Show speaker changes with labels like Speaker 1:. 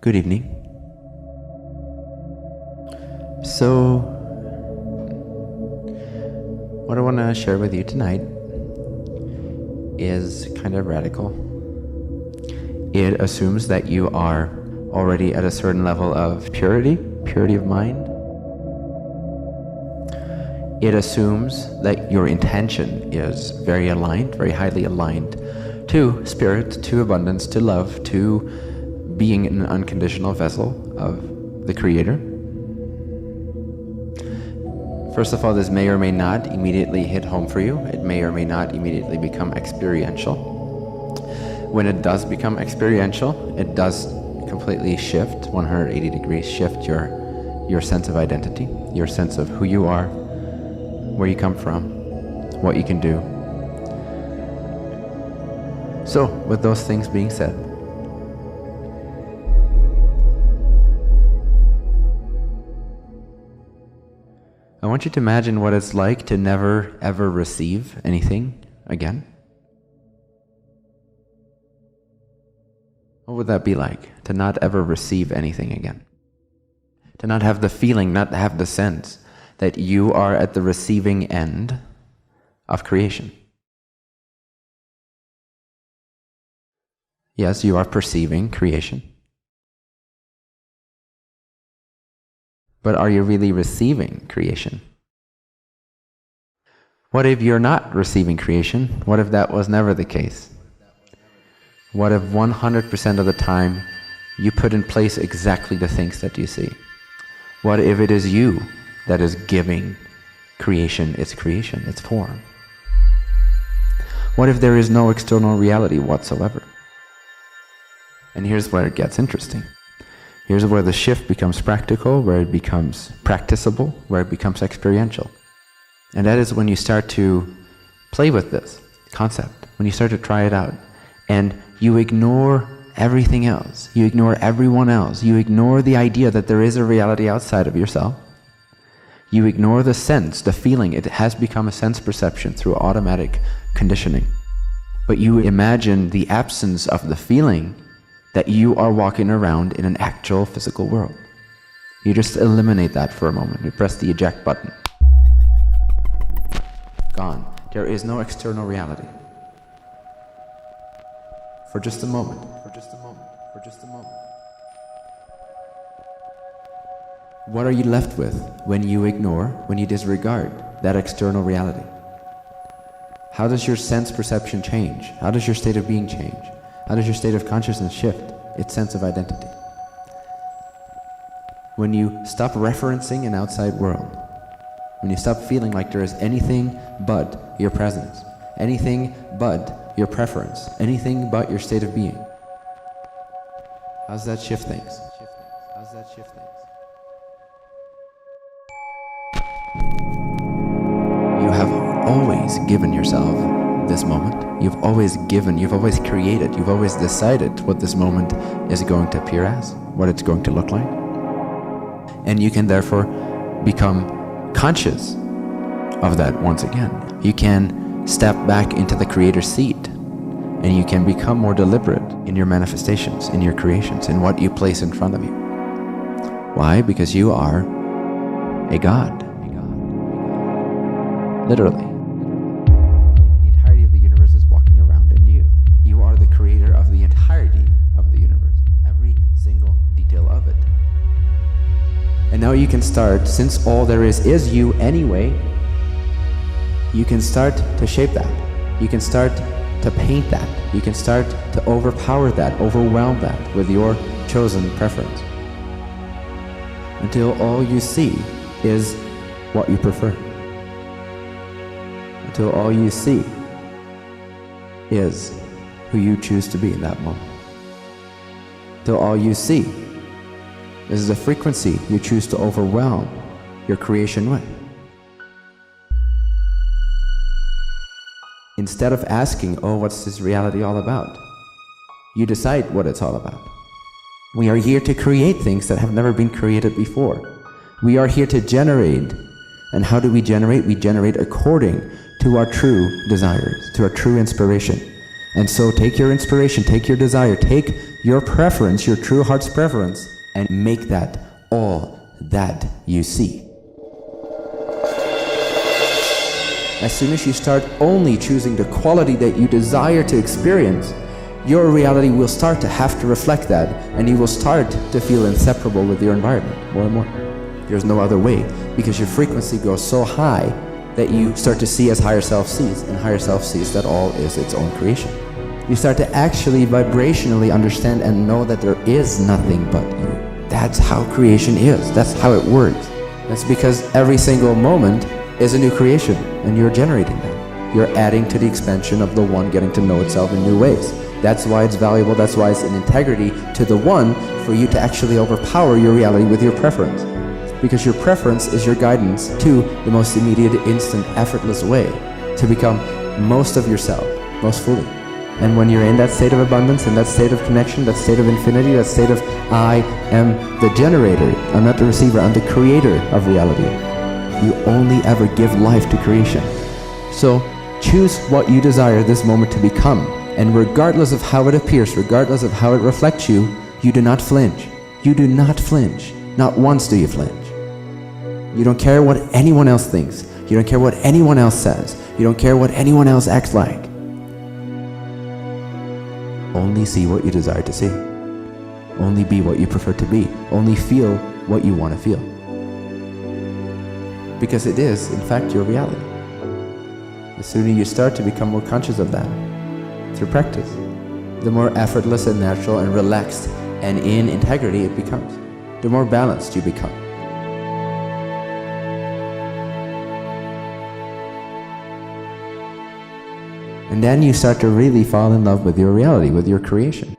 Speaker 1: Good evening. So, what I want to share with you tonight is kind of radical. It assumes that you are already at a certain level of purity of mind. It assumes that your intention is very aligned, very highly aligned to spirit, to abundance, to love, to being an unconditional vessel of the Creator. First of all, this may or may not immediately hit home for you. It may or may not immediately become experiential. When it does become experiential, it does completely shift, 180 degrees shift your sense of identity, your sense of who you are, where you come from, what you can do. So, with those things being said, I want you to imagine what it's like to never ever receive anything again. What would that be like, to not ever receive anything again? To not have the feeling, not have the sense that you are at the receiving end of creation. Yes, you are perceiving creation. But are you really receiving creation? What if you're not receiving creation? What if that was never the case? What if 100% of the time you put in place exactly the things that you see? What if it is you that is giving creation, its form? What if there is no external reality whatsoever? And here's where it gets interesting. Here's where the shift becomes practical, where it becomes practicable, where it becomes experiential. And that is when you start to play with this concept, when you start to try it out, and you ignore everything else, you ignore everyone else, you ignore the idea that there is a reality outside of yourself, you ignore the sense, the feeling. It has become a sense perception through automatic conditioning. But you imagine the absence of the feeling that you are walking around in an actual physical world. You just eliminate that for a moment. You press the eject button. Gone. There is no external reality. For just a moment. For just a moment. For just a moment. What are you left with when you ignore, when you disregard that external reality? How does your sense perception change? How does your state of being change? How does your state of consciousness shift its sense of identity? When you stop referencing an outside world, when you stop feeling like there is anything but your presence, anything but your preference, anything but your state of being, how does that shift things? How does that shift things? You have always given yourself this moment. You've always given, you've always created, you've always decided what this moment is going to appear as, what it's going to look like. And you can therefore become conscious of that once again. You can step back into the creator's seat, and you can become more deliberate in your manifestations, in your creations, in what you place in front of you. Why? Because you are a God. Literally. The entirety of the universe is walking around in you. You are the creator of the entirety of the universe, every single detail of it. And now you can start, since all there is you anyway, you can start to shape that. You can start to paint that. You can start to overpower that, overwhelm that with your chosen preference. Until all you see is what you prefer. Until all you see is who you choose to be in that moment. Until all you see is the frequency you choose to overwhelm your creation with. Instead of asking, oh, what's this reality all about? You decide what it's all about. We are here to create things that have never been created before. We are here to generate. And how do we generate? We generate according to our true desires, to our true inspiration. And so take your inspiration, take your desire, take your preference, your true heart's preference, and make that all that you see. As soon as you start only choosing the quality that you desire to experience, your reality will start to have to reflect that, and you will start to feel inseparable with your environment more and more. There's no other way, because your frequency goes so high that you start to see as higher self sees, and higher self sees that all is its own creation. You start to actually vibrationally understand and know that there is nothing but you. That's how creation is. That's how it works. That's because every single moment is a new creation, and you're generating that. You're adding to the expansion of the one getting to know itself in new ways. That's why it's valuable, that's why it's in integrity to the one for you to actually overpower your reality with your preference. Because your preference is your guidance to the most immediate, instant, effortless way to become most of yourself, most fully. And when you're in that state of abundance, in that state of connection, that state of infinity, that state of I am the generator, I'm not the receiver, I'm the creator of reality. You only ever give life to creation. So choose what you desire this moment to become. And regardless of how it appears, regardless of how it reflects you, you do not flinch. You do not flinch. Not once do you flinch. You don't care what anyone else thinks. You don't care what anyone else says. You don't care what anyone else acts like. Only see what you desire to see. Only be what you prefer to be. Only feel what you want to feel. Because it is, in fact, your reality. The sooner you start to become more conscious of that, through practice, the more effortless and natural and relaxed and in integrity it becomes. The more balanced you become. And then you start to really fall in love with your reality, with your creation.